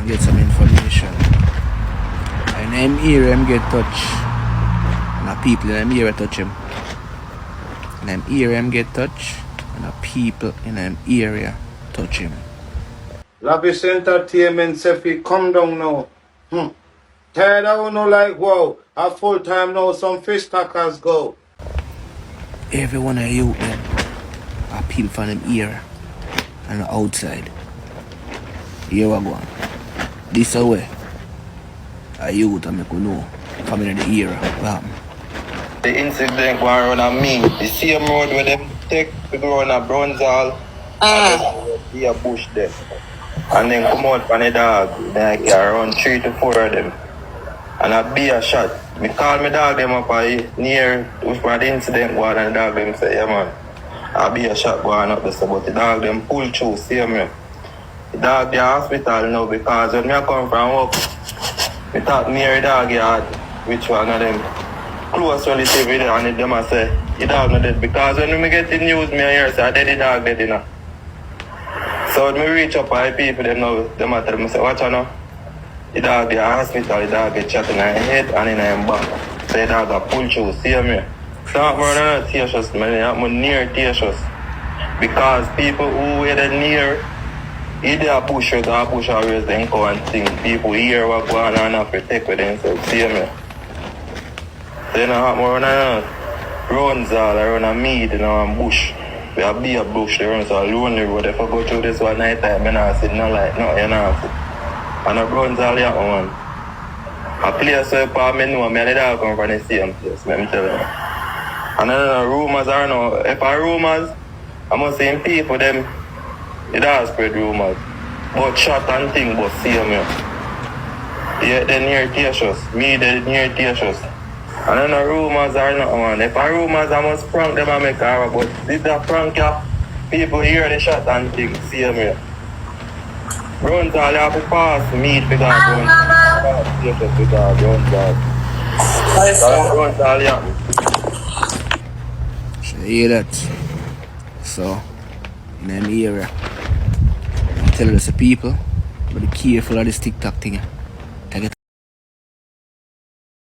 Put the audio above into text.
and get some information. And him here him get touch. And the people in him here touch him. And him here him get touch. And the people in him area touch him. Lavish Entertainment say fi come down now. Tired of no like wow. A full time now some fish tackers go. Every one of you them are people from them here and the outside. Here we go. This away. A youth and make you know coming in the era. What happened? The incident going on me. The same road where them take to go on a Bronzal and be a bush there. And then come out from the dog. Then I get around 3 to 4 of them. And I be a shot. Me call my dog them up near where the incident going and the dog them say, yeah man. I be a shot going up there, but the dog them pull through, see me. The dog the hospital now because when I come from work, we talk near the dog yard, which one of them close relative with it, and them I say, the dog not dead. Because when we get the news, me hear say, the dog dead, you know. So when we reach up by people, them now, them I tell me, say, watch out now. The dog the hospital, the dog get shot in the head and in the back. So the dog got pulled through, see me. It's not more than a tears, man, it's more near tears. Because people who were near, either a push or a push always then go and think. People hear what going on and protect with themselves, see me. Then I have more than runs all around a mead, you know, and bush. We have be a bush, they run so lonely road. If I go through this one night time, I don't see no light, no, you know. And I runs all the one. A place where I know me and the dog come from the same place, let me tell you. And then rumors are no, if I rumors, I must say people them, it does spread rumors. But shot and thing, but see me. Yeah, they're near Teachers. Me, they're near Teachers. And then the rumors are not one. If I rumors, I must prank them and make a but did that prank ya? People hear the shot and things, see me. Runs all you have to pass meat because runs because runs all. Runs all you have. So you hear that? So, in them area, I'm telling us the people, but be careful of this TikTok thing.